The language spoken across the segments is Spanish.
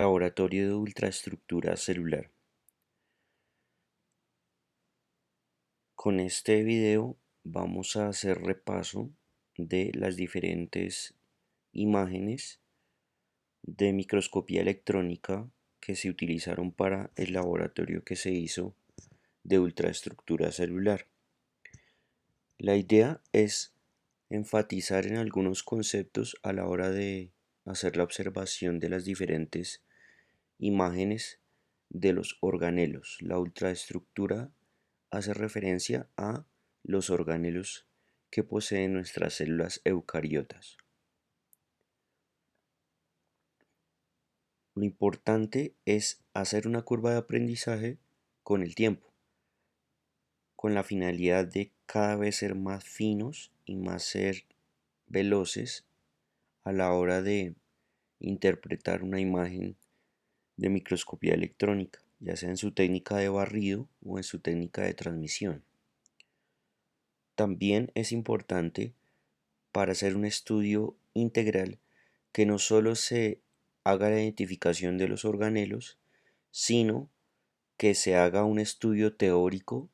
Laboratorio de ultraestructura celular. Con este video vamos a hacer repaso de las diferentes imágenes de microscopía electrónica que se utilizaron para el laboratorio que se hizo de ultraestructura celular. La idea es enfatizar en algunos conceptos a la hora de hacer la observación de las diferentes imágenes de los organelos. La ultraestructura hace referencia a los organelos que poseen nuestras células eucariotas. Lo importante es hacer una curva de aprendizaje con el tiempo, con la finalidad de cada vez ser más finos y más ser veloces a la hora de interpretar una imagen de microscopía electrónica, ya sea en su técnica de barrido o en su técnica de transmisión. También es importante para hacer un estudio integral que no solo se haga la identificación de los organelos, sino que se haga un estudio teórico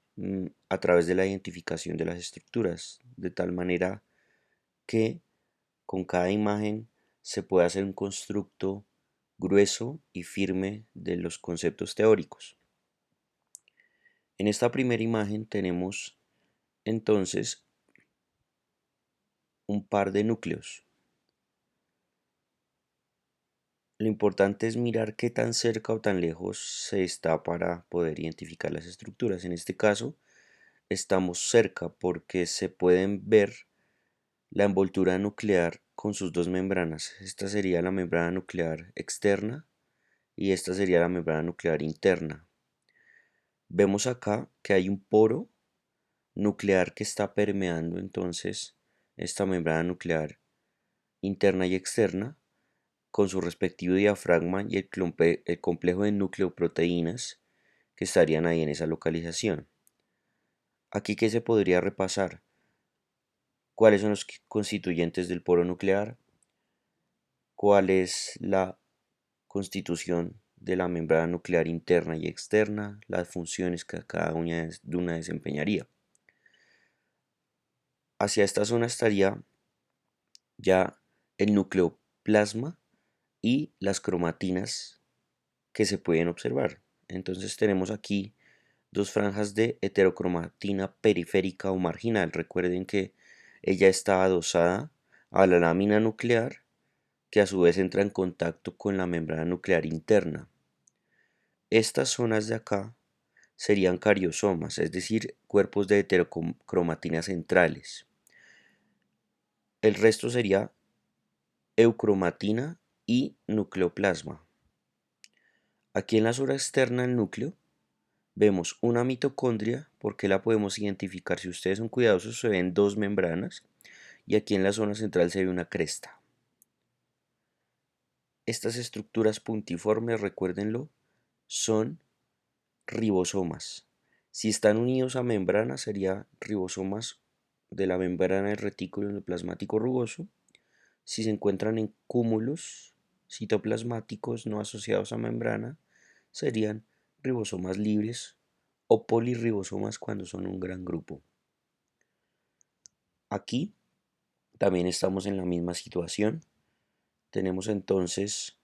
a través de la identificación de las estructuras, de tal manera que con cada imagen se pueda hacer un constructo grueso y firme de los conceptos teóricos. En esta primera imagen tenemos entonces un par de núcleos. Lo importante es mirar qué tan cerca o tan lejos se está para poder identificar las estructuras. En este caso, estamos cerca porque se pueden ver la envoltura nuclear con sus dos membranas. Esta sería la membrana nuclear externa y esta sería la membrana nuclear interna. Vemos acá que hay un poro nuclear que está permeando entonces esta membrana nuclear interna y externa con su respectivo diafragma y el complejo de nucleoproteínas que estarían ahí en esa localización. Aquí, ¿qué se podría repasar? ¿Cuáles son los constituyentes del poro nuclear? ¿Cuál es la constitución de la membrana nuclear interna y externa? Las funciones que cada una de una desempeñaría. Hacia esta zona estaría ya el nucleoplasma y las cromatinas que se pueden observar. Entonces tenemos aquí dos franjas de heterocromatina periférica o marginal. Recuerden que ella está adosada a la lámina nuclear que a su vez entra en contacto con la membrana nuclear interna. Estas zonas de acá serían cariosomas, es decir, cuerpos de heterocromatina centrales. El resto sería eucromatina y nucleoplasma. Aquí en la zona externa del núcleo vemos una mitocondria. ¿Por qué la podemos identificar? Si ustedes son cuidadosos, se ven dos membranas y aquí en la zona central se ve una cresta. Estas estructuras puntiformes, recuérdenlo, son ribosomas. Si están unidos a membranas, serían ribosomas de la membrana del retículo endoplasmático rugoso. Si se encuentran en cúmulos citoplasmáticos no asociados a membrana, serían ribosomas libres o polirribosomas cuando son un gran grupo. Aquí también estamos en la misma situación. Tenemos entonces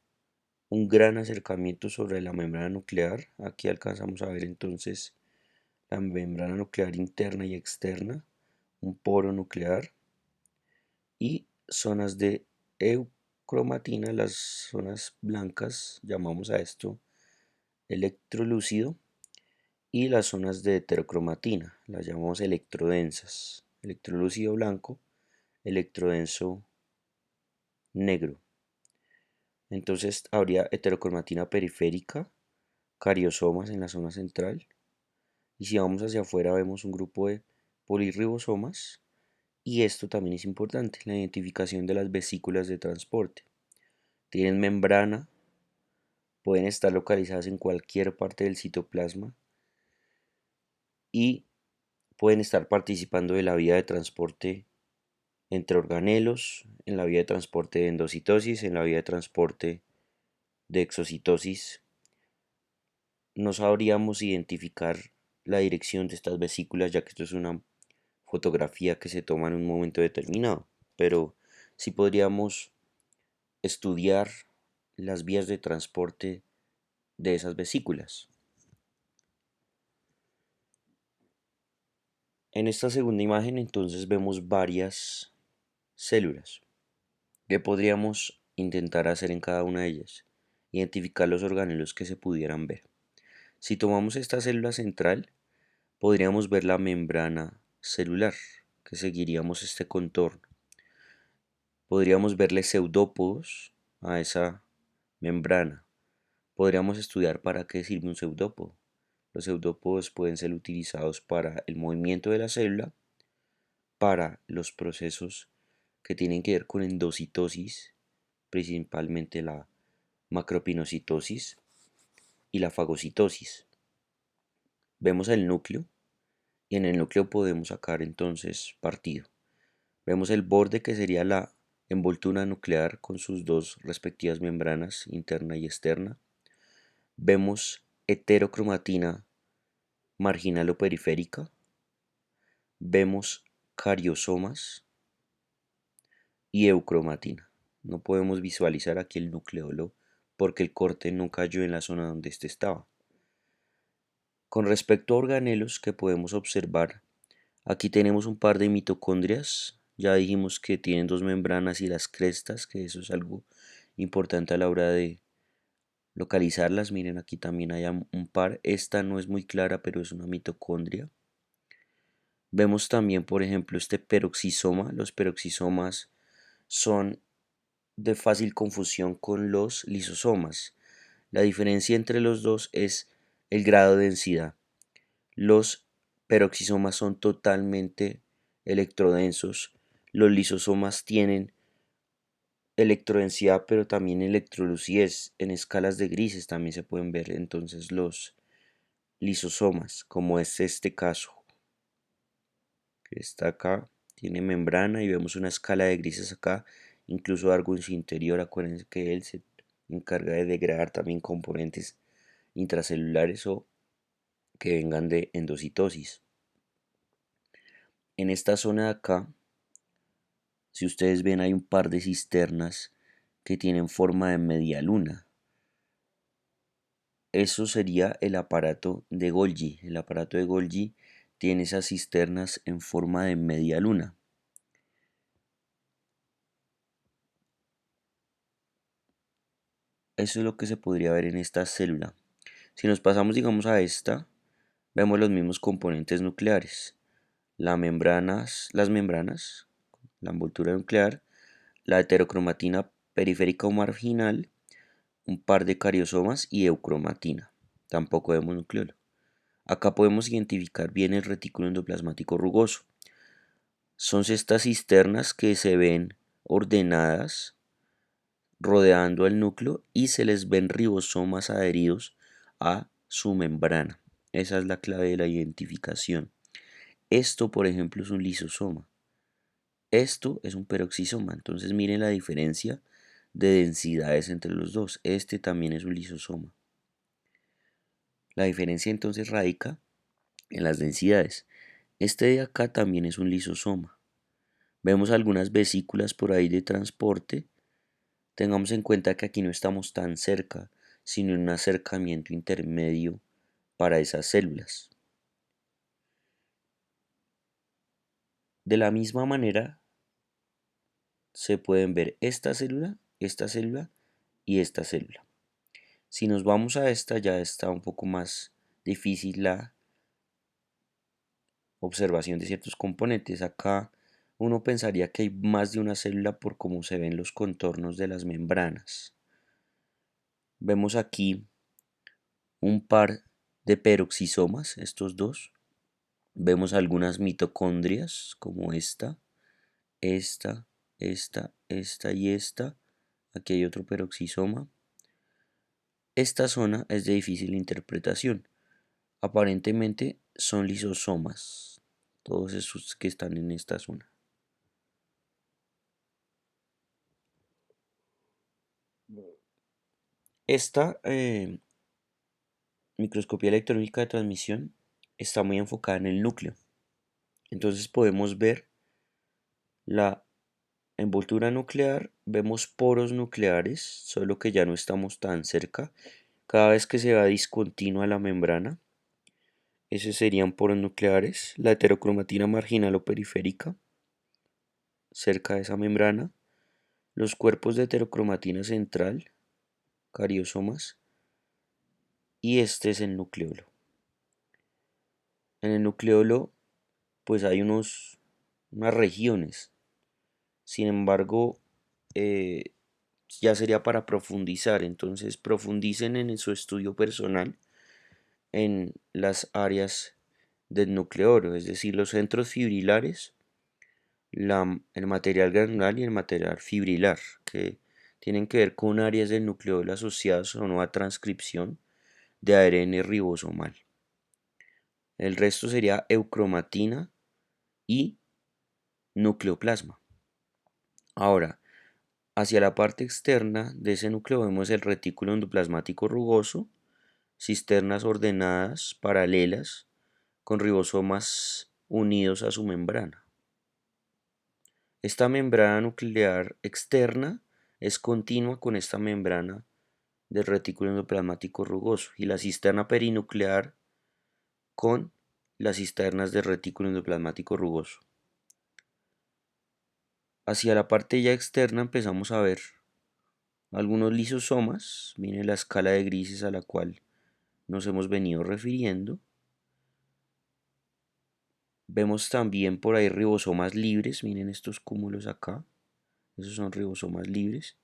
un gran acercamiento sobre la membrana nuclear. Aquí alcanzamos a ver entonces la membrana nuclear interna y externa, un poro nuclear y zonas de eucromatina, las zonas blancas, llamamos a esto electrolúcido, y las zonas de heterocromatina, las llamamos electrodensas, electrolúcido blanco, electrodenso negro. Entonces habría heterocromatina periférica, cariosomas en la zona central, y si vamos hacia afuera vemos un grupo de polirribosomas, y esto también es importante, la identificación de las vesículas de transporte. Tienen membrana, pueden estar localizadas en cualquier parte del citoplasma y pueden estar participando de la vía de transporte entre organelos, en la vía de transporte de endocitosis, en la vía de transporte de exocitosis, no sabríamos identificar la dirección de estas vesículas, ya que esto es una fotografía que se toma en un momento determinado, pero sí podríamos estudiar las vías de transporte de esas vesículas. En esta segunda imagen entonces vemos varias células. ¿Qué podríamos intentar hacer en cada una de ellas? Identificar los organelos que se pudieran ver. Si tomamos esta célula central, podríamos ver la membrana celular, que seguiríamos este contorno. Podríamos verle pseudópodos a esa membrana. Podríamos estudiar para qué sirve un pseudópodo. Los pseudópodos pueden ser utilizados para el movimiento de la célula, para los procesos que tienen que ver con endocitosis, principalmente la macropinocitosis y la fagocitosis. Vemos el núcleo y en el núcleo podemos sacar entonces partido. Vemos el borde, que sería la envoltura nuclear con sus dos respectivas membranas interna y externa. Vemos heterocromatina marginal o periférica. Vemos cariosomas y eucromatina. No podemos visualizar aquí el nucleolo porque el corte no cayó en la zona donde éste estaba. Con respecto a organelos que podemos observar, aquí tenemos un par de mitocondrias. Ya dijimos que tienen dos membranas y las crestas, que eso es algo importante a la hora de localizarlas. Miren, aquí también hay un par. Esta no es muy clara, pero es una mitocondria. Vemos también, por ejemplo, este peroxisoma. Los peroxisomas son de fácil confusión con los lisosomas. La diferencia entre los dos es el grado de densidad. Los peroxisomas son totalmente electrodensos. Los lisosomas tienen electrodensidad, pero también electrolucidez. En escalas de grises también se pueden ver entonces los lisosomas, como es este caso, que está acá, tiene membrana y vemos una escala de grises acá, incluso algo en su interior. Acuérdense que él se encarga de degradar también componentes intracelulares o que vengan de endocitosis. En esta zona de acá, si ustedes ven, hay un par de cisternas que tienen forma de media luna. Eso sería el aparato de Golgi. El aparato de Golgi tiene esas cisternas en forma de media luna. Eso es lo que se podría ver en esta célula. Si nos pasamos, digamos, a esta, vemos los mismos componentes nucleares. Las membranas, la envoltura nuclear, la heterocromatina periférica o marginal, un par de cariosomas y eucromatina. Tampoco vemos nucleolo. Acá podemos identificar bien el retículo endoplasmático rugoso. Son estas cisternas que se ven ordenadas rodeando el núcleo y se les ven ribosomas adheridos a su membrana. Esa es la clave de la identificación. Esto, por ejemplo, es un lisosoma. Esto es un peroxisoma. Entonces miren la diferencia de densidades entre los dos. Este también es un lisosoma. La diferencia entonces radica en las densidades. Este de acá también es un lisosoma. Vemos algunas vesículas por ahí de transporte. Tengamos en cuenta que aquí no estamos tan cerca, sino en un acercamiento intermedio para esas células. De la misma manera, se pueden ver esta célula y esta célula. Si nos vamos a esta, ya está un poco más difícil la observación de ciertos componentes. Acá uno pensaría que hay más de una célula por cómo se ven los contornos de las membranas. Vemos aquí un par de peroxisomas, estos dos. Vemos algunas mitocondrias como esta, esta y esta. Aquí hay otro peroxisoma. Esta zona es de difícil interpretación. Aparentemente son lisosomas, todos esos que están en esta zona. Esta microscopía electrónica de transmisión está muy enfocada en el núcleo. Entonces podemos ver la envoltura nuclear, vemos poros nucleares, solo que ya no estamos tan cerca. Cada vez que se va discontinua la membrana, esos serían poros nucleares. La heterocromatina marginal o periférica, cerca de esa membrana. Los cuerpos de heterocromatina central, cariosomas. Y este es el nucleolo. En el nucleolo, pues hay unas regiones. Sin embargo, eh, ya sería para profundizar. Entonces, profundicen en su estudio personal en las áreas del nucleolo, es decir, los centros fibrilares, el material granular y el material fibrilar, que tienen que ver con áreas del nucleolo asociadas a una transcripción de ARN ribosomal. El resto sería eucromatina y nucleoplasma. Ahora, hacia la parte externa de ese núcleo vemos el retículo endoplasmático rugoso, cisternas ordenadas, paralelas, con ribosomas unidos a su membrana. Esta membrana nuclear externa es continua con esta membrana del retículo endoplasmático rugoso y la cisterna perinuclear con las cisternas del retículo endoplasmático rugoso. Hacia la parte ya externa empezamos a ver algunos lisosomas, miren la escala de grises a la cual nos hemos venido refiriendo. Vemos también por ahí ribosomas libres, miren estos cúmulos acá, esos son ribosomas libres.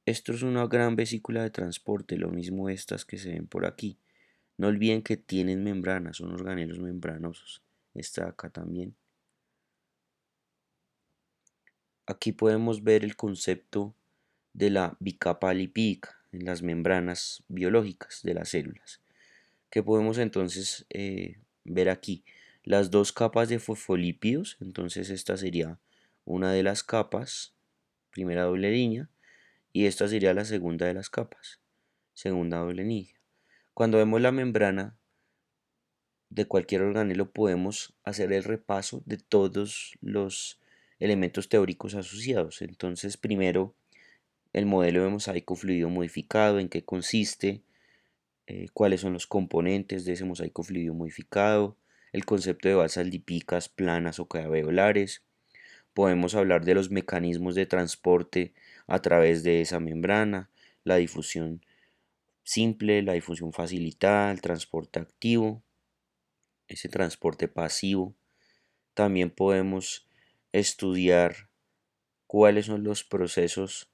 Esto es una gran vesícula de transporte, lo mismo estas que se ven por aquí. No olviden que tienen membranas, son organelos membranosos. Esta de acá también. Aquí podemos ver el concepto de la bicapa lipídica en las membranas biológicas de las células, que podemos entonces ver aquí las dos capas de fosfolípidos. Entonces esta sería una de las capas, primera doble línea, y esta sería la segunda de las capas, segunda doble línea. Cuando vemos la membrana de cualquier organelo podemos hacer el repaso de todos los elementos teóricos asociados. Entonces primero el modelo de mosaico fluido modificado, en qué consiste, cuáles son los componentes de ese mosaico fluido modificado, el concepto de balsas lipídicas planas o caveolares. Podemos hablar de los mecanismos de transporte a través de esa membrana, la difusión simple, la difusión facilitada, el transporte activo, ese transporte pasivo. También podemos estudiar cuáles son los procesos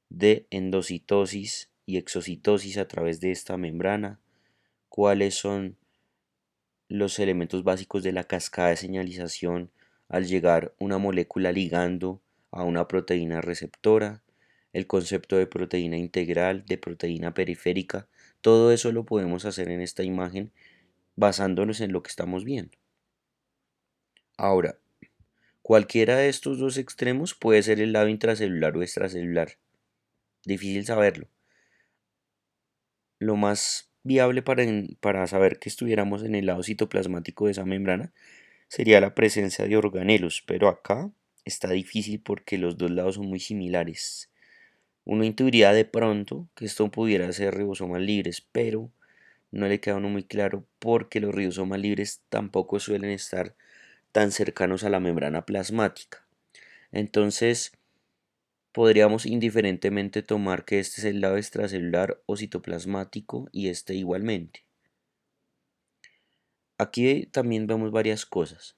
de endocitosis y exocitosis a través de esta membrana, cuáles son los elementos básicos de la cascada de señalización al llegar una molécula ligando a una proteína receptora, el concepto de proteína integral, de proteína periférica. Todo eso lo podemos hacer en esta imagen basándonos en lo que estamos viendo. Ahora, cualquiera de estos dos extremos puede ser el lado intracelular o extracelular. Difícil saberlo. Lo más viable para saber que estuviéramos en el lado citoplasmático de esa membrana sería la presencia de organelos, pero acá está difícil porque los dos lados son muy similares. Uno intuiría de pronto que esto pudiera ser ribosomas libres, pero no le queda a uno muy claro porque los ribosomas libres tampoco suelen estar tan cercanos a la membrana plasmática. Entonces, podríamos indiferentemente tomar que este es el lado extracelular o citoplasmático y este igualmente. Aquí también vemos varias cosas.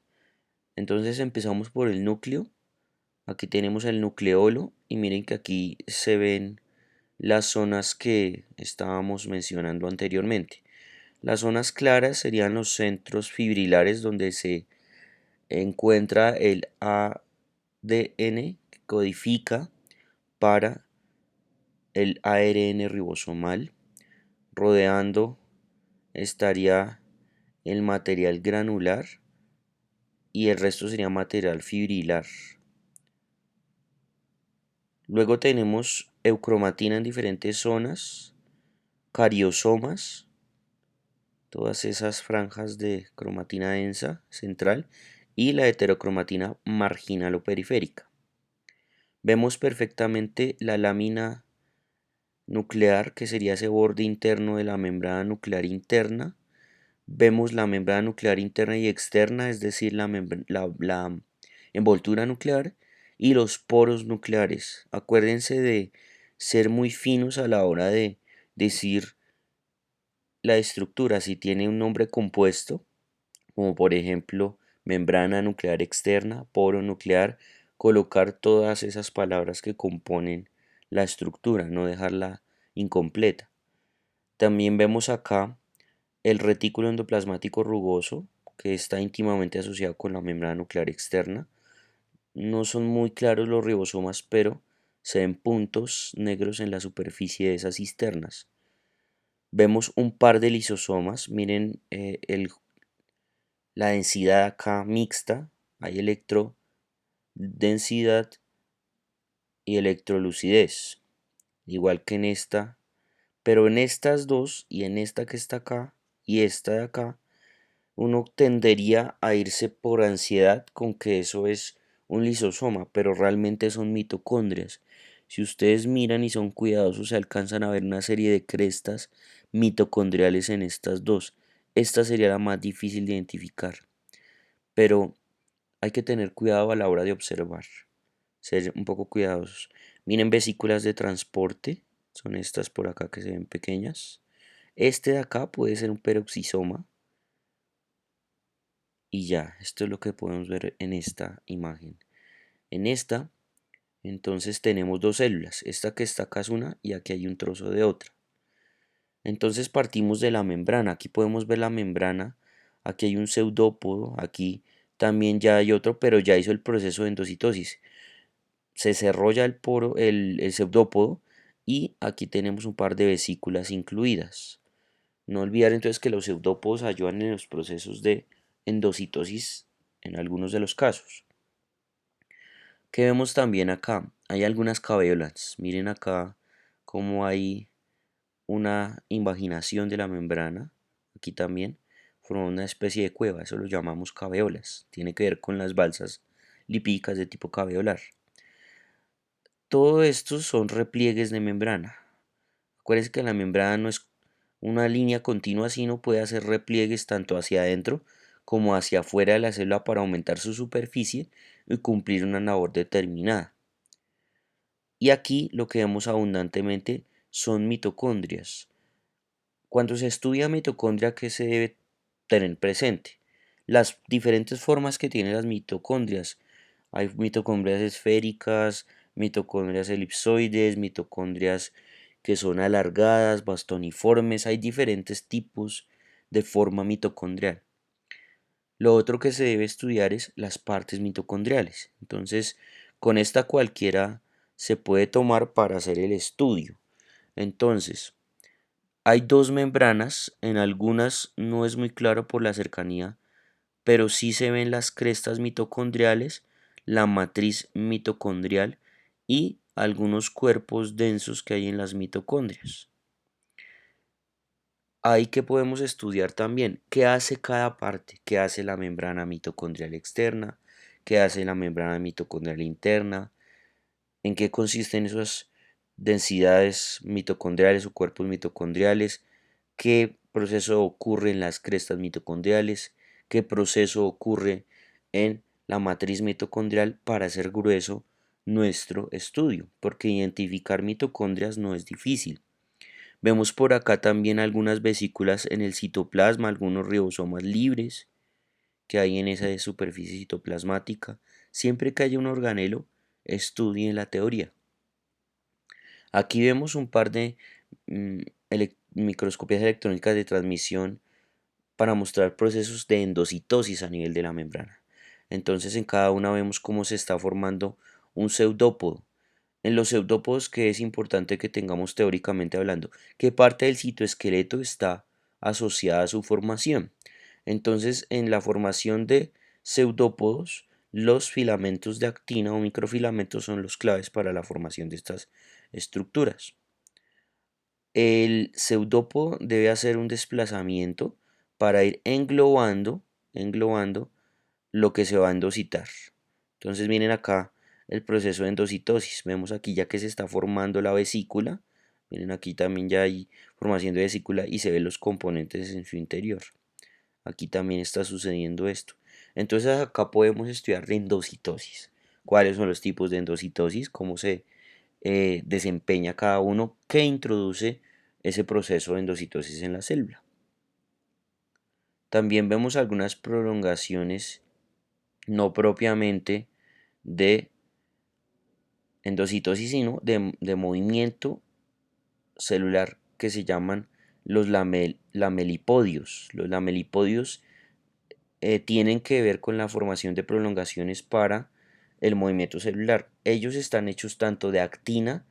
Entonces empezamos por el núcleo. Aquí tenemos el nucleolo y miren que aquí se ven las zonas que estábamos mencionando anteriormente. Las zonas claras serían los centros fibrilares donde se encuentra el ADN que codifica para el ARN ribosomal. Rodeando estaría el material granular y el resto sería material fibrilar. Luego tenemos eucromatina en diferentes zonas cariosomas, todas esas franjas de cromatina densa central, y la heterocromatina marginal o periférica. Vemos perfectamente la lámina nuclear, que sería ese borde interno de la membrana nuclear interna. Vemos la membrana nuclear interna y externa, es decir, la envoltura nuclear y los poros nucleares. Acuérdense de ser muy finos a la hora de decir la estructura, si tiene un nombre compuesto, como por ejemplo membrana nuclear externa, poro nuclear, colocar todas esas palabras que componen la estructura, no dejarla incompleta. También vemos acá el retículo endoplasmático rugoso, que está íntimamente asociado con la membrana nuclear externa. No son muy claros los ribosomas, pero se ven puntos negros en la superficie de esas cisternas. Vemos un par de lisosomas, miren la densidad acá mixta, hay electrodensidad y electrolucidez, igual que en esta, pero en estas dos y en esta que está acá y esta de acá, uno tendería a irse por ansiedad con que eso es un lisosoma, pero realmente son mitocondrias. Si ustedes miran y son cuidadosos, se alcanzan a ver una serie de crestas mitocondriales en estas dos. Esta sería la más difícil de identificar, pero hay que tener cuidado a la hora de observar, ser un poco cuidadosos. Miren vesículas de transporte, son estas por acá que se ven pequeñas. Este de acá puede ser un peroxisoma y ya, esto es lo que podemos ver en esta imagen. En esta, entonces tenemos dos células, esta que está acá es una y aquí hay un trozo de otra. Entonces partimos de la membrana, aquí podemos ver la membrana, aquí hay un pseudópodo, aquí también ya hay otro, pero ya hizo el proceso de endocitosis. Se cerró ya el poro, el pseudópodo, y aquí tenemos un par de vesículas incluidas. No olvidar entonces que los pseudópodos ayudan en los procesos de endocitosis en algunos de los casos. ¿Qué vemos también acá? Hay algunas cabeolas. Miren acá cómo hay una invaginación de la membrana. Aquí también forma una especie de cueva. Eso lo llamamos cabeolas. Tiene que ver con las balsas lipídicas de tipo cabeolar. Todo esto son repliegues de membrana. Acuérdense que la membrana no es una línea continua, sino puede hacer repliegues tanto hacia adentro como hacia afuera de la célula para aumentar su superficie y cumplir una labor determinada. Y aquí lo que vemos abundantemente son mitocondrias. Cuando se estudia mitocondria, ¿qué se debe tener presente? Las diferentes formas que tienen las mitocondrias. Hay mitocondrias esféricas, mitocondrias elipsoides, mitocondrias que son alargadas, bastoniformes. Hay diferentes tipos de forma mitocondrial. Lo otro que se debe estudiar es las partes mitocondriales. Entonces, con esta cualquiera se puede tomar para hacer el estudio. Entonces, hay dos membranas, en algunas no es muy claro por la cercanía, pero sí se ven las crestas mitocondriales, la matriz mitocondrial y algunos cuerpos densos que hay en las mitocondrias. Ahí que podemos estudiar también qué hace cada parte, qué hace la membrana mitocondrial externa, qué hace la membrana mitocondrial interna, en qué consisten esas densidades mitocondriales o cuerpos mitocondriales, qué proceso ocurre en las crestas mitocondriales, qué proceso ocurre en la matriz mitocondrial para hacer grueso nuestro estudio, porque identificar mitocondrias no es difícil. Vemos por acá también algunas vesículas en el citoplasma, algunos ribosomas libres que hay en esa superficie citoplasmática. Siempre que haya un organelo, estudien la teoría. Aquí vemos un par de microscopías electrónicas de transmisión para mostrar procesos de endocitosis a nivel de la membrana. Entonces en cada una vemos cómo se está formando un pseudópodo. En los pseudópodos, que es importante que tengamos teóricamente hablando, qué parte del citoesqueleto está asociada a su formación. Entonces, en la formación de pseudópodos, los filamentos de actina o microfilamentos son los claves para la formación de estas estructuras. El pseudópodo debe hacer un desplazamiento para ir englobando lo que se va a endocitar. Entonces miren acá el proceso de endocitosis. Vemos aquí ya que se está formando la vesícula. Miren aquí también ya hay formación de vesícula y se ven los componentes en su interior. Aquí también está sucediendo esto. Entonces acá podemos estudiar la endocitosis. ¿Cuáles son los tipos de endocitosis? ¿Cómo se desempeña cada uno? ¿Qué introduce ese proceso de endocitosis en la célula? También vemos algunas prolongaciones no propiamente de endocitosis, sino de movimiento celular que se llaman los lamelipodios. Los lamelipodios tienen que ver con la formación de prolongaciones para el movimiento celular. Ellos están hechos tanto de actina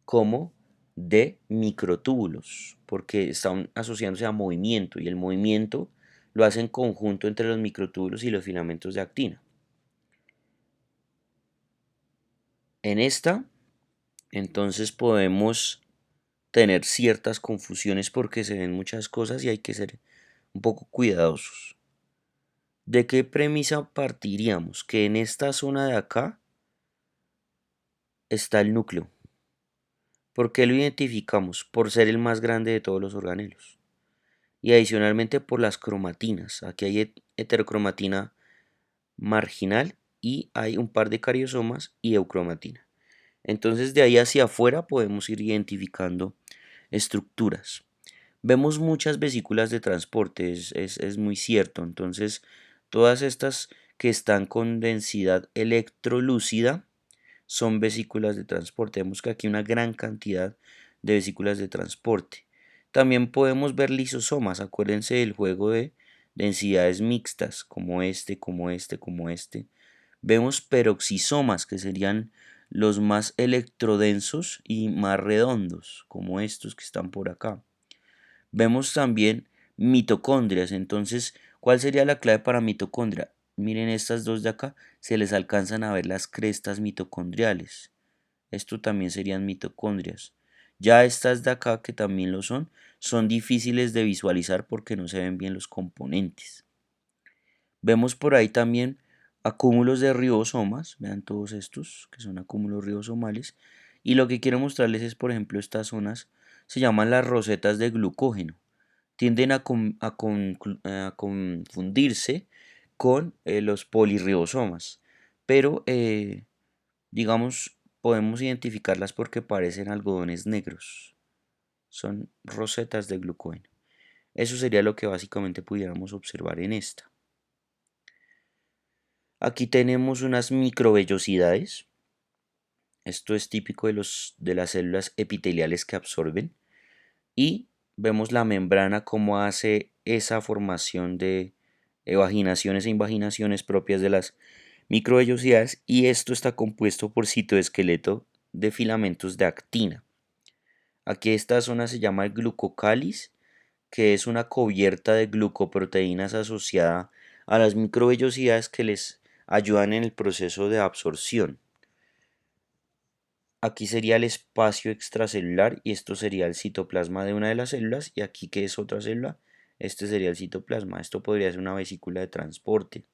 como de microtúbulos, porque están asociándose a movimiento y el movimiento lo hace en conjunto entre los microtúbulos y los filamentos de actina. En esta, entonces podemos tener ciertas confusiones porque se ven muchas cosas y hay que ser un poco cuidadosos. ¿De qué premisa partiríamos? Que en esta zona de acá está el núcleo. ¿Por qué lo identificamos? Por ser el más grande de todos los organelos. Y adicionalmente por las cromatinas. Aquí hay heterocromatina marginal y hay un par de cariosomas y eucromatina. Entonces de ahí hacia afuera podemos ir identificando estructuras. Vemos muchas vesículas de transporte, es muy cierto. Entonces todas estas que están con densidad electrolúcida son vesículas de transporte. Vemos que aquí hay una gran cantidad de vesículas de transporte. También podemos ver lisosomas. Acuérdense del juego de densidades mixtas, como este, como este, como este. Vemos peroxisomas, que serían los más electrodensos y más redondos, como estos que están por acá. Vemos también mitocondrias. Entonces, ¿cuál sería la clave para mitocondria? Miren estas dos de acá, se les alcanzan a ver las crestas mitocondriales. Esto también serían mitocondrias. Ya estas de acá, que también lo son difíciles de visualizar porque no se ven bien los componentes. Vemos por ahí también acúmulos de ribosomas, vean todos estos, que son acúmulos ribosomales. Y lo que quiero mostrarles es, por ejemplo, estas zonas se llaman las rosetas de glucógeno. Tienden a confundirse con los polirribosomas, pero digamos, podemos identificarlas porque parecen algodones negros. Son rosetas de glucógeno. Eso sería lo que básicamente pudiéramos observar en esta. Aquí tenemos unas microvellosidades. Esto es típico de las células epiteliales que absorben. Y vemos la membrana cómo hace esa formación de evaginaciones e invaginaciones propias de las microvellosidades. Y esto está compuesto por citoesqueleto de filamentos de actina. Aquí esta zona se llama el glucocáliz, que es una cubierta de glucoproteínas asociada a las microvellosidades que les ayudan en el proceso de absorción. Aquí sería el espacio extracelular y esto sería el citoplasma de una de las células y aquí que es otra célula, este sería el citoplasma. Esto podría ser una vesícula de transporte.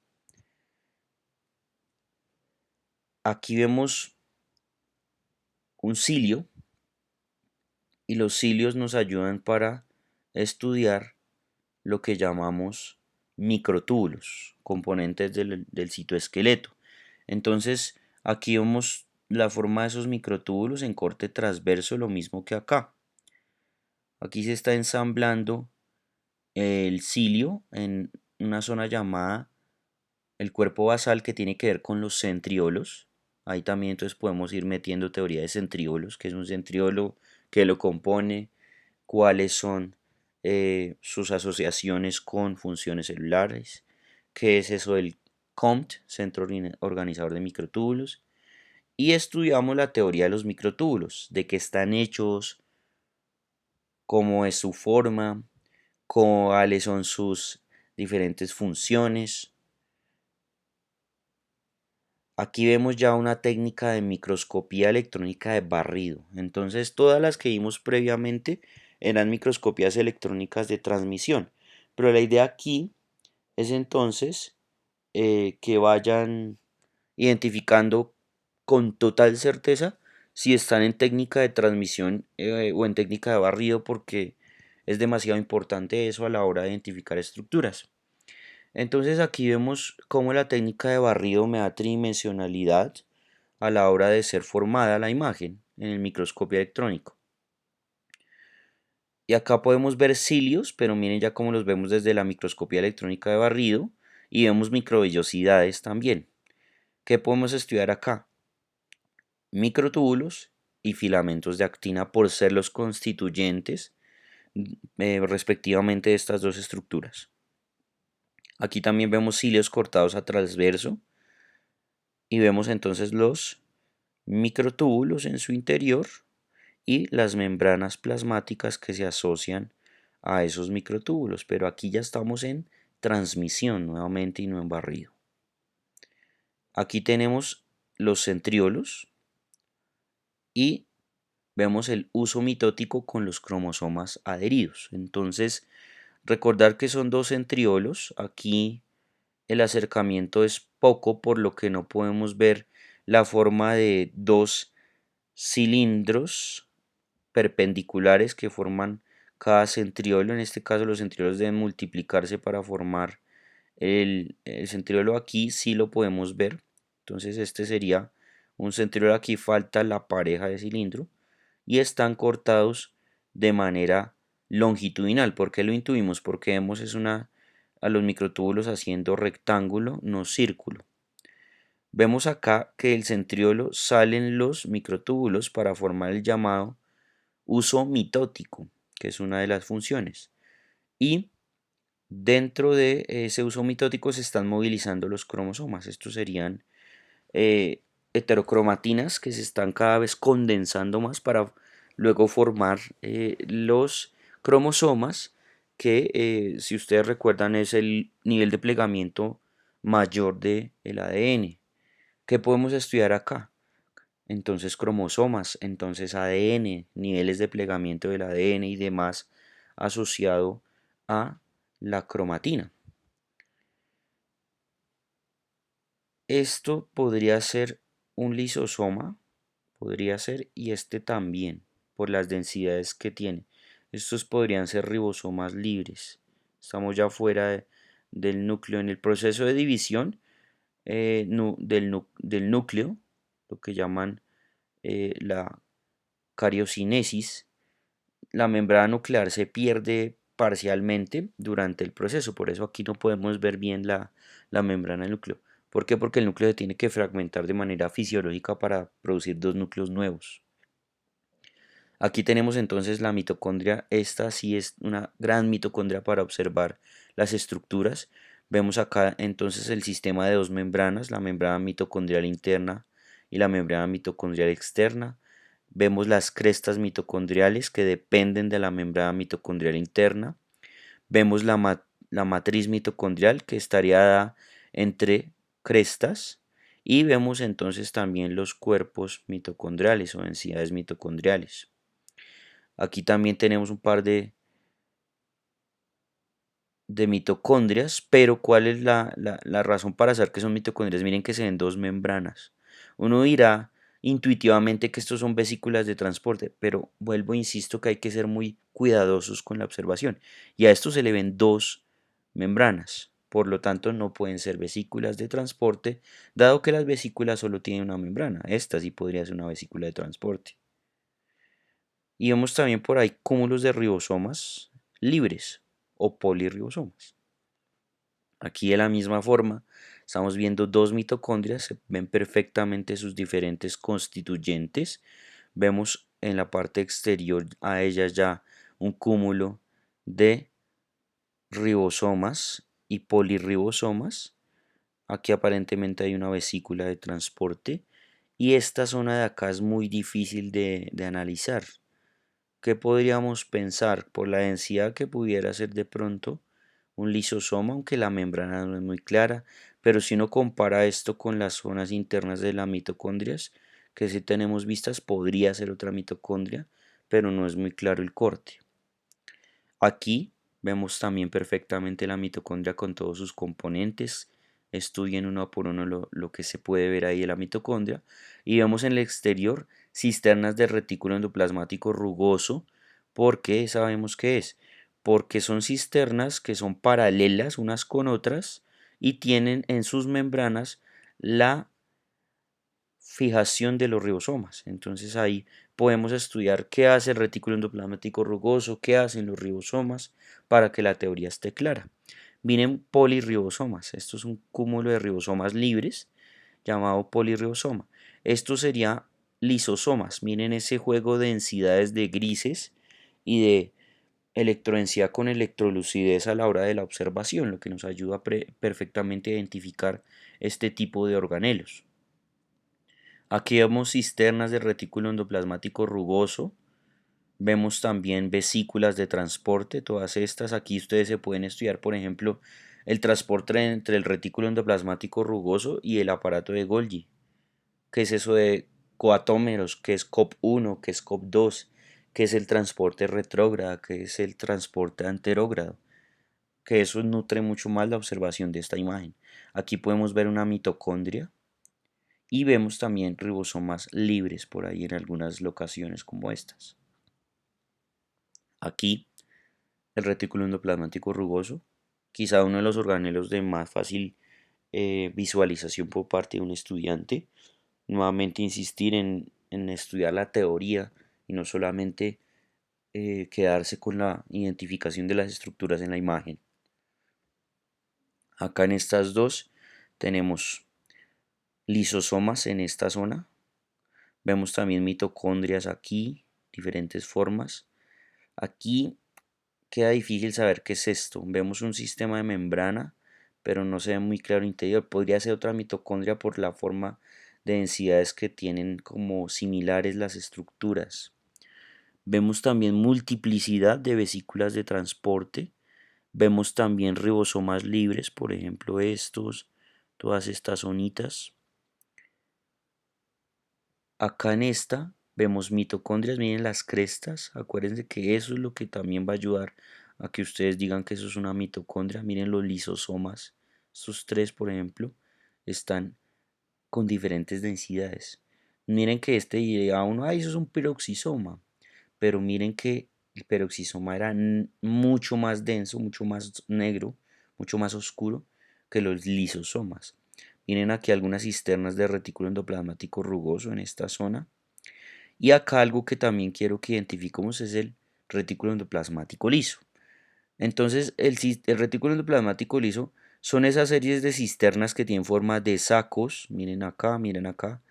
Aquí vemos un cilio y los cilios nos ayudan para estudiar lo que llamamos microtúbulos, componentes del citoesqueleto. Entonces, aquí vemos la forma de esos microtúbulos en corte transverso, lo mismo que acá. Aquí se está ensamblando el cilio en una zona llamada el cuerpo basal que tiene que ver con los centriolos. Ahí también entonces podemos ir metiendo teoría de centriolos, que es un centriolo, qué lo compone, cuáles son sus asociaciones con funciones celulares, qué es eso del COMT, Centro Organizador de Microtúbulos, y estudiamos la teoría de los microtúbulos, de qué están hechos, cómo es su forma, cuáles son sus diferentes funciones. Aquí vemos ya una técnica de microscopía electrónica de barrido. Entonces todas las que vimos previamente eran microscopías electrónicas de transmisión. Pero la idea aquí es entonces que vayan identificando con total certeza si están en técnica de transmisión o en técnica de barrido, porque es demasiado importante eso a la hora de identificar estructuras. Entonces aquí vemos cómo la técnica de barrido me da tridimensionalidad a la hora de ser formada la imagen en el microscopio electrónico. Y acá podemos ver cilios, pero miren ya cómo los vemos desde la microscopía electrónica de barrido, y vemos microvellosidades también. ¿Qué podemos estudiar acá? Microtúbulos y filamentos de actina por ser los constituyentes respectivamente de estas dos estructuras. Aquí también vemos cilios cortados a transverso y vemos entonces los microtúbulos en su interior y las membranas plasmáticas que se asocian a esos microtúbulos, pero aquí ya estamos en transmisión nuevamente y no en barrido. Aquí tenemos los centriolos y vemos el uso mitótico con los cromosomas adheridos. Entonces, recordar que son dos centriolos. Aquí el acercamiento es poco, por lo que no podemos ver la forma de dos cilindros perpendiculares que forman cada centriolo. En este caso, los centriolos deben multiplicarse para formar el centriolo. Aquí sí lo podemos ver. Entonces, este sería un centriolo. Aquí falta la pareja de cilindro y están cortados de manera longitudinal. ¿Por qué lo intuimos? Porque vemos a los microtúbulos haciendo rectángulo, no círculo. Vemos acá que del centriolo salen los microtúbulos para formar el llamado uso mitótico, que es una de las funciones. Y dentro de ese uso mitótico se están movilizando los cromosomas. Estos serían eh, heterocromatinas que se están cada vez condensando más para luego formar los cromosomas, que si ustedes recuerdan es el nivel de plegamiento mayor del ADN. ¿Qué podemos estudiar acá? Entonces cromosomas, entonces ADN, niveles de plegamiento del ADN y demás asociado a la cromatina. Esto podría ser un lisosoma, podría ser, y este también, por las densidades que tiene. Estos podrían ser ribosomas libres. Estamos ya fuera del núcleo. En el proceso de división del núcleo, lo que llaman la cariocinesis, la membrana nuclear se pierde parcialmente durante el proceso. Por eso aquí no podemos ver bien la membrana del núcleo. ¿Por qué? Porque el núcleo se tiene que fragmentar de manera fisiológica para producir dos núcleos nuevos. Aquí tenemos entonces la mitocondria. Esta sí es una gran mitocondria para observar las estructuras. Vemos acá entonces el sistema de dos membranas, la membrana mitocondrial interna y la membrana mitocondrial externa. Vemos las crestas mitocondriales que dependen de la membrana mitocondrial interna. Vemos la matriz mitocondrial que estaría dada entre crestas. Y vemos entonces también los cuerpos mitocondriales o densidades mitocondriales. Aquí también tenemos un par de mitocondrias, pero ¿cuál es la razón para saber que son mitocondrias? Miren que se ven dos membranas. Uno dirá intuitivamente que estos son vesículas de transporte, pero vuelvo, insisto, que hay que ser muy cuidadosos con la observación. Y a esto se le ven dos membranas, por lo tanto no pueden ser vesículas de transporte, dado que las vesículas solo tienen una membrana. Esta sí podría ser una vesícula de transporte. Y vemos también por ahí cúmulos de ribosomas libres o polirribosomas. Aquí de la misma forma estamos viendo dos mitocondrias, se ven perfectamente sus diferentes constituyentes. Vemos en la parte exterior a ellas ya un cúmulo de ribosomas y polirribosomas. Aquí aparentemente hay una vesícula de transporte y esta zona de acá es muy difícil de analizar. ¿Qué podríamos pensar? Por la densidad que pudiera ser de pronto un lisosoma, aunque la membrana no es muy clara, pero si uno compara esto con las zonas internas de las mitocondrias, que si tenemos vistas, podría ser otra mitocondria, pero no es muy claro el corte. Aquí vemos también perfectamente la mitocondria con todos sus componentes. Estudien uno por uno lo que se puede ver ahí de la mitocondria. Y vemos en el exterior cisternas de retículo endoplasmático rugoso. ¿Por qué sabemos qué es? Porque son cisternas que son paralelas unas con otras y tienen en sus membranas la fijación de los ribosomas. Entonces ahí podemos estudiar qué hace el retículo endoplasmático rugoso, qué hacen los ribosomas para que la teoría esté clara. Miren polirribosomas. Esto es un cúmulo de ribosomas libres llamado polirribosoma. Esto sería lisosomas. Miren ese juego de densidades de grises y de electrodensidad con electrolucidez a la hora de la observación, lo que nos ayuda perfectamente a identificar este tipo de organelos. Aquí vemos cisternas de retículo endoplasmático rugoso. Vemos también vesículas de transporte, todas estas. Aquí ustedes se pueden estudiar, por ejemplo, el transporte entre el retículo endoplasmático rugoso y el aparato de Golgi. ¿Qué es eso de coatómeros? ¿Qué es COP1? ¿Qué es COP2? ¿Qué es el transporte retrógrado? ¿Qué es el transporte anterógrado? Que eso nutre mucho más la observación de esta imagen. Aquí podemos ver una mitocondria y vemos también ribosomas libres por ahí en algunas locaciones como estas. Aquí el retículo endoplasmático rugoso, quizá uno de los organelos de más fácil visualización por parte de un estudiante. Nuevamente insistir en estudiar la teoría y no solamente quedarse con la identificación de las estructuras en la imagen. Acá en estas dos tenemos lisosomas en esta zona. Vemos también mitocondrias aquí, diferentes formas. Aquí queda difícil saber qué es esto. Vemos un sistema de membrana, pero no se ve muy claro el interior. Podría ser otra mitocondria por la forma de densidades que tienen como similares las estructuras. Vemos también multiplicidad de vesículas de transporte. Vemos también ribosomas libres, por ejemplo estos, todas estas zonitas. Acá en esta vemos mitocondrias, miren las crestas, acuérdense que eso es lo que también va a ayudar a que ustedes digan que eso es una mitocondria. Miren los lisosomas, estos tres por ejemplo, están con diferentes densidades. Miren que este diría a uno, ay, eso es un peroxisoma, pero miren que el peroxisoma era mucho más denso, mucho más negro, mucho más oscuro que los lisosomas. Miren aquí algunas cisternas de retículo endoplasmático rugoso en esta zona. Y acá algo que también quiero que identifiquemos es el retículo endoplasmático liso. Entonces, el retículo endoplasmático liso son esas series de cisternas que tienen forma de sacos, miren acá,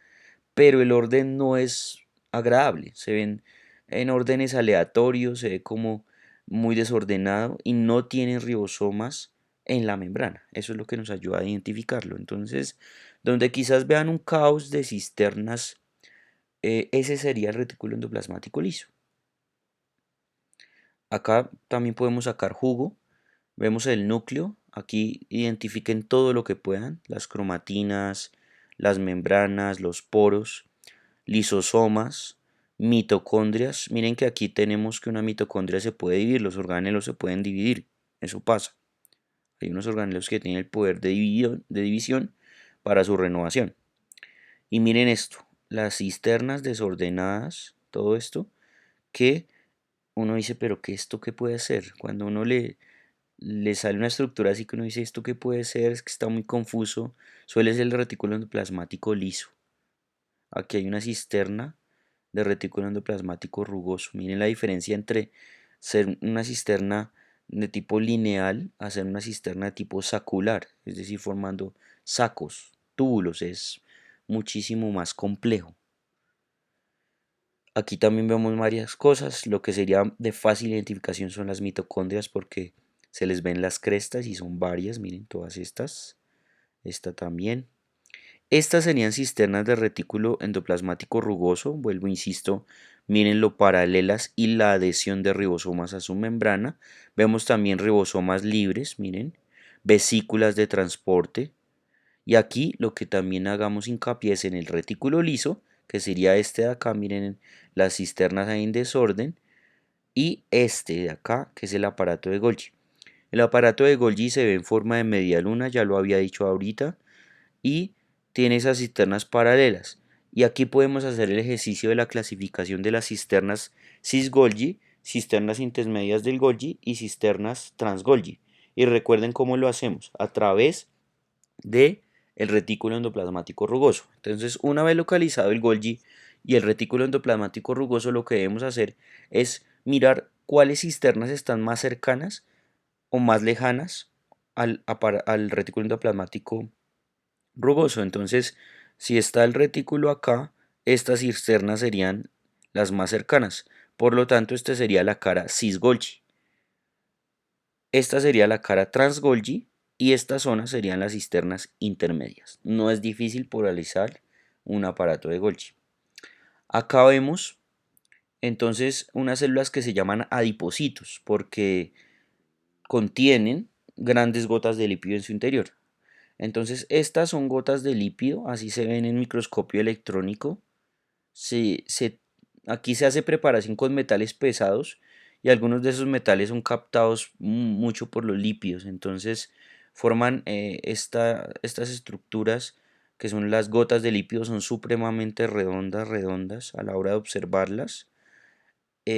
pero el orden no es agradable, se ven en órdenes aleatorios, se ve como muy desordenado y no tienen ribosomas en la membrana. Eso es lo que nos ayuda a identificarlo. Entonces, donde quizás vean un caos de cisternas, ese sería el retículo endoplasmático liso. Acá también podemos sacar jugo. Vemos el núcleo. Aquí identifiquen todo lo que puedan. Las cromatinas, las membranas, los poros, lisosomas, mitocondrias. Miren que aquí tenemos que una mitocondria se puede dividir. Los organelos se pueden dividir. Eso pasa. Hay unos organelos que tienen el poder de división para su renovación. Y miren esto. Las cisternas desordenadas. Todo esto que uno dice, pero ¿qué esto qué puede ser? Cuando uno le sale una estructura así que uno dice, ¿esto qué puede ser? Es que está muy confuso. Suele ser el retículo endoplasmático liso. Aquí hay una cisterna de retículo endoplasmático rugoso. Miren la diferencia entre ser una cisterna de tipo lineal a ser una cisterna de tipo sacular, es decir, formando sacos, túbulos. Es muchísimo más complejo. Aquí también vemos varias cosas. Lo que sería de fácil identificación son las mitocondrias porque se les ven las crestas y son varias. Miren todas estas. Esta también. Estas serían cisternas de retículo endoplasmático rugoso. Vuelvo, insisto, miren lo paralelas y la adhesión de ribosomas a su membrana. Vemos también ribosomas libres, miren. Vesículas de transporte. Y aquí lo que también hagamos hincapié es en el retículo liso, que sería este de acá, miren las cisternas ahí en desorden, y este de acá, que es el aparato de Golgi. El aparato de Golgi se ve en forma de media luna, ya lo había dicho ahorita, y tiene esas cisternas paralelas. Y aquí podemos hacer el ejercicio de la clasificación de las cisternas cis-Golgi, cisternas intermedias del Golgi y cisternas trans-Golgi. Y recuerden cómo lo hacemos, a través de el retículo endoplasmático rugoso. Entonces, una vez localizado el Golgi y el retículo endoplasmático rugoso, lo que debemos hacer es mirar cuáles cisternas están más cercanas o más lejanas al retículo endoplasmático rugoso. Entonces, si está el retículo acá, estas cisternas serían las más cercanas. Por lo tanto, esta sería la cara cis-Golgi. Esta sería la cara trans-Golgi y esta zona serían las cisternas intermedias. No es difícil polarizar un aparato de Golgi. Acá vemos entonces unas células que se llaman adipocitos porque contienen grandes gotas de lípido en su interior. Entonces estas son gotas de lípido, así se ven en microscopio electrónico. Se, se- Aquí se hace preparación con metales pesados y algunos de esos metales son captados mucho por los lípidos. Entonces forman estas estructuras que son las gotas de lípido, son supremamente redondas a la hora de observarlas.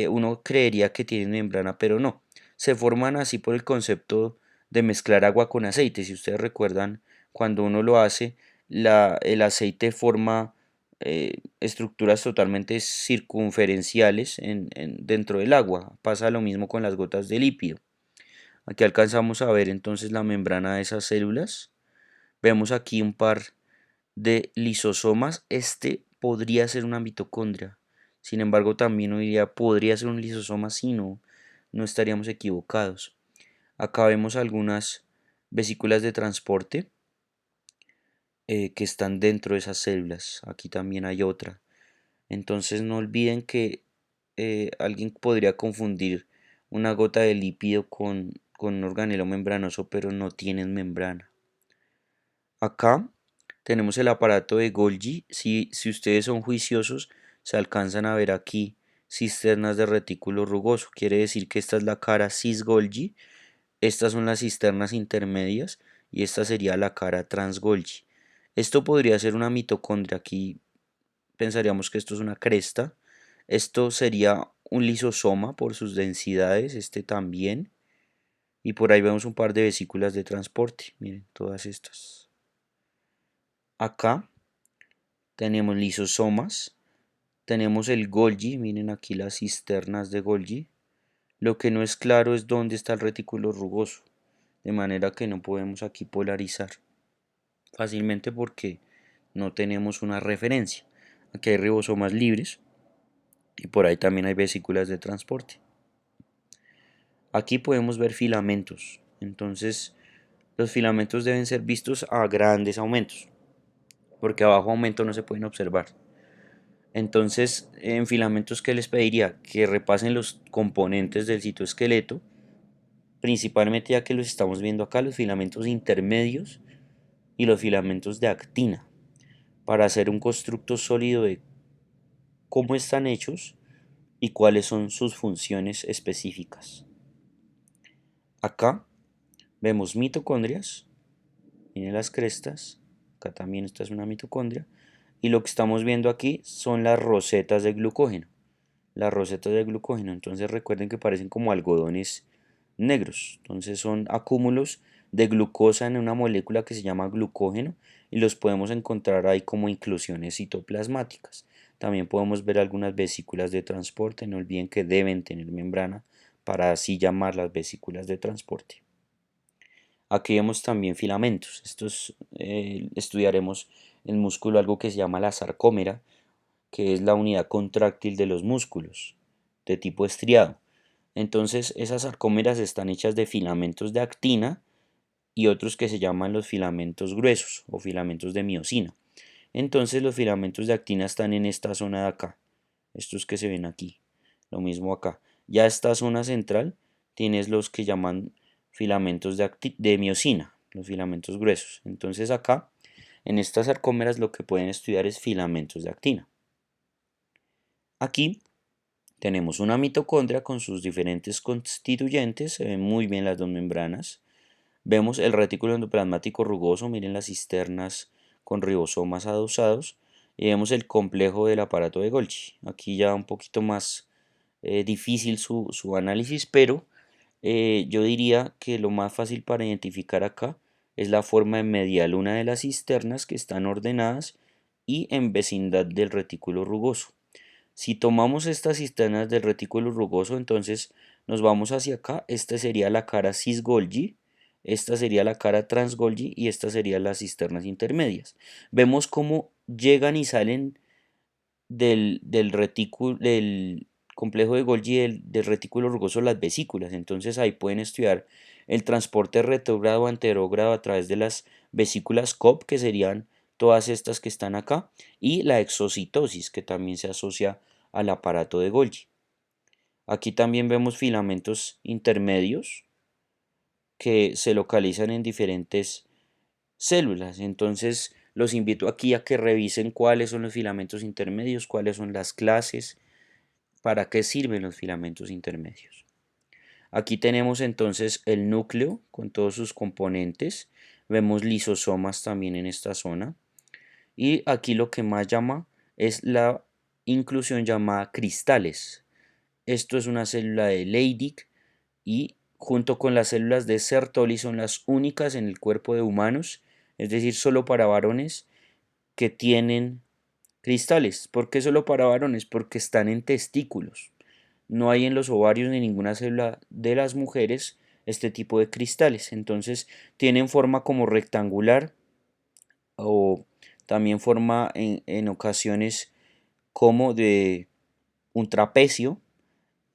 Uno creería que tienen membrana, pero no. Se forman así por el concepto de mezclar agua con aceite. Si ustedes recuerdan, cuando uno lo hace, el aceite forma estructuras totalmente circunferenciales dentro del agua. Pasa lo mismo con las gotas de lípido. Aquí alcanzamos a ver entonces la membrana de esas células. Vemos aquí un par de lisosomas. Este podría ser una mitocondria. Sin embargo, también hoy día podría ser un lisosoma si no estaríamos equivocados. Acá vemos algunas vesículas de transporte que están dentro de esas células. Aquí también hay otra. Entonces no olviden que alguien podría confundir una gota de lípido con un organelo membranoso, pero no tienen membrana. Acá tenemos el aparato de Golgi. Si ustedes son juiciosos, se alcanzan a ver aquí cisternas de retículo rugoso. Quiere decir que esta es la cara cis-Golgi, estas son las cisternas intermedias y esta sería la cara trans-Golgi. Esto podría ser una mitocondria. Aquí pensaríamos que esto es una cresta. Esto sería un lisosoma por sus densidades, este también. Y por ahí vemos un par de vesículas de transporte. Miren, todas estas. Acá tenemos lisosomas, tenemos el Golgi, miren aquí las cisternas de Golgi. Lo que no es claro es dónde está el retículo rugoso, de manera que no podemos aquí polarizar fácilmente porque no tenemos una referencia. Aquí hay ribosomas libres y por ahí también hay vesículas de transporte. Aquí podemos ver filamentos, entonces los filamentos deben ser vistos a grandes aumentos, porque a bajo aumento no se pueden observar. Entonces, en filamentos, ¿qué les pediría? Que repasen los componentes del citoesqueleto, principalmente ya que los estamos viendo acá, los filamentos intermedios y los filamentos de actina, para hacer un constructo sólido de cómo están hechos y cuáles son sus funciones específicas. Acá vemos mitocondrias, miren las crestas, acá también esta es una mitocondria, y lo que estamos viendo aquí son las rosetas de glucógeno. Las rosetas de glucógeno. Entonces recuerden que parecen como algodones negros. Entonces son acúmulos de glucosa en una molécula que se llama glucógeno y los podemos encontrar ahí como inclusiones citoplasmáticas. También podemos ver algunas vesículas de transporte. No olviden que deben tener membrana para así llamar las vesículas de transporte. Aquí vemos también filamentos. Estos estudiaremos en músculo algo que se llama la sarcómera, que es la unidad contráctil de los músculos, de tipo estriado. Entonces, esas sarcómeras están hechas de filamentos de actina y otros que se llaman los filamentos gruesos o filamentos de miosina. Entonces, los filamentos de actina están en esta zona de acá, estos que se ven aquí, lo mismo acá. Ya esta zona central tienes los que llaman filamentos de miosina, los filamentos gruesos. Entonces, acá, en estas sarcómeras, lo que pueden estudiar es filamentos de actina. Aquí Tenemos una mitocondria con sus diferentes constituyentes, se ven muy bien las dos membranas. Vemos el retículo endoplasmático rugoso, miren las cisternas con ribosomas adosados. Y vemos el complejo del aparato de Golgi. Aquí ya un poquito más difícil su análisis, pero yo diría que lo más fácil para identificar acá es la forma de media luna de las cisternas que están ordenadas y en vecindad del retículo rugoso. Si tomamos estas cisternas del retículo rugoso, entonces nos vamos hacia acá. Esta sería la cara cis-Golgi, esta sería la cara trans-Golgi y esta serían las cisternas intermedias. Vemos cómo llegan y salen del retículo, del complejo de Golgi del retículo rugoso las vesículas. Entonces ahí pueden estudiar el transporte retrógrado o anterógrado a través de las vesículas COP, que serían todas estas que están acá, y la exocitosis, que también se asocia al aparato de Golgi. Aquí también vemos filamentos intermedios que se localizan en diferentes células. Entonces los invito aquí a que revisen cuáles son los filamentos intermedios, cuáles son las clases, para qué sirven los filamentos intermedios. Aquí tenemos entonces el núcleo con todos sus componentes. Vemos lisosomas también en esta zona. Y aquí lo que más llama es la inclusión llamada cristales. Esto es una célula de Leydig y junto con las células de Sertoli son las únicas en el cuerpo de humanos, es decir, solo para varones, que tienen cristales. ¿Por qué solo para varones? Porque están en testículos. No hay en los ovarios ni ninguna célula de las mujeres este tipo de cristales. Entonces tienen forma como rectangular o también forma en ocasiones como de un trapecio.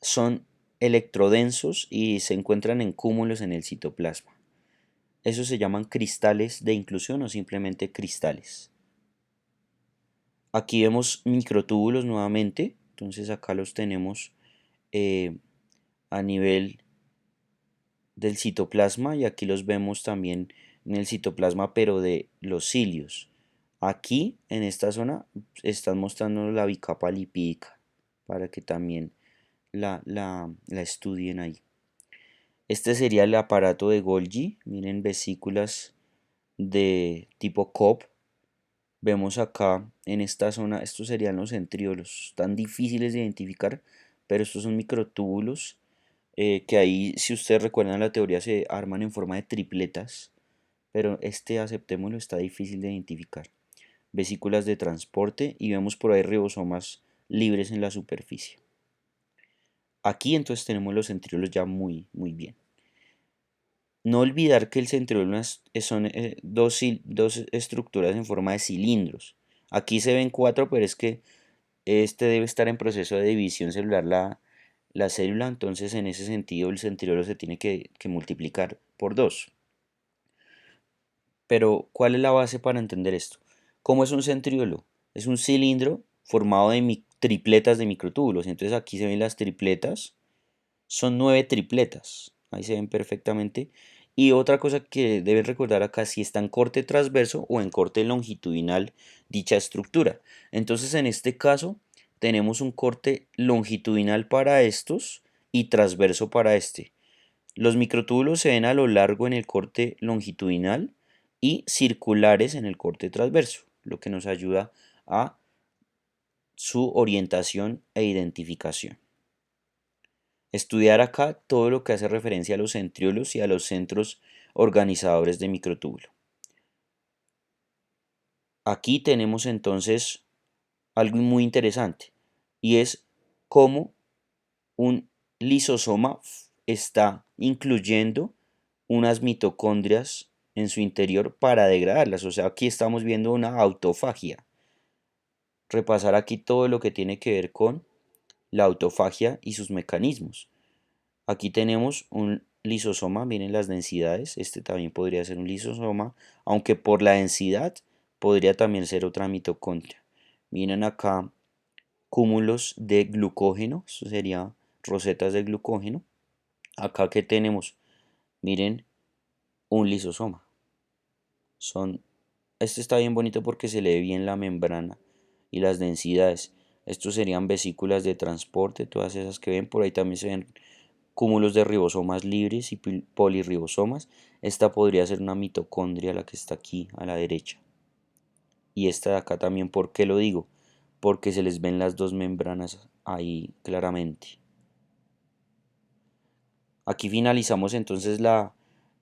Son electrodensos y se encuentran en cúmulos en el citoplasma. Esos se llaman cristales de inclusión o simplemente cristales. Aquí vemos microtúbulos nuevamente, entonces acá los tenemos eh, a nivel del citoplasma y aquí los vemos también en el citoplasma pero de los cilios. Aquí en esta zona están mostrando la bicapa lipídica para que también la estudien ahí. Este sería el aparato de Golgi, miren vesículas de tipo COP. Vemos acá en esta zona, estos serían los centriolos, tan difíciles de identificar, pero estos son microtúbulos que ahí, si ustedes recuerdan la teoría, se arman en forma de tripletas, pero este, aceptémoslo, está difícil de identificar. Vesículas de transporte y vemos por ahí ribosomas libres en la superficie. Aquí entonces tenemos los centriolos ya muy bien. No olvidar que el centriolo son dos estructuras en forma de cilindros. Aquí se ven cuatro, pero es que este debe estar en proceso de división celular la célula, entonces en ese sentido el centriolo se tiene que multiplicar por 2. Pero, ¿cuál es la base para entender esto? ¿Cómo es un centriolo? Es un cilindro formado de tripletas de microtúbulos. Entonces aquí se ven las tripletas. Son 9 tripletas. Ahí se ven perfectamente. Y otra cosa que deben recordar acá, si está en corte transverso o en corte longitudinal dicha estructura. Entonces en este caso tenemos un corte longitudinal para estos y transverso para este. Los microtúbulos se ven a lo largo en el corte longitudinal y circulares en el corte transverso, lo que nos ayuda a su orientación e identificación. Estudiar acá todo lo que hace referencia a los centriolos y a los centros organizadores de microtúbulo. Aquí tenemos entonces algo muy interesante y es cómo un lisosoma está incluyendo unas mitocondrias en su interior para degradarlas. O sea, aquí estamos viendo una autofagia. Repasar aquí todo lo que tiene que ver con la autofagia y sus mecanismos. Aquí tenemos un lisosoma, miren las densidades, este también podría ser un lisosoma, aunque por la densidad podría también ser otra mitocondria. Miren acá cúmulos de glucógeno, eso sería rosetas de glucógeno. Acá que tenemos, miren un lisosoma. Este está bien bonito porque se lee bien la membrana y las densidades. Estos serían vesículas de transporte, todas esas que ven. Por ahí también se ven cúmulos de ribosomas libres y polirribosomas. Esta podría ser una mitocondria, la que está aquí a la derecha. Y esta de acá también, ¿por qué lo digo? Porque se les ven las dos membranas ahí claramente. Aquí finalizamos entonces la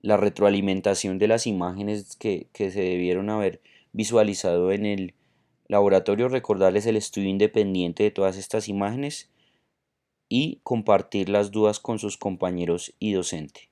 retroalimentación de las imágenes que se debieron haber visualizado en el laboratorio. Recordarles el estudio independiente de todas estas imágenes y compartir las dudas con sus compañeros y docente.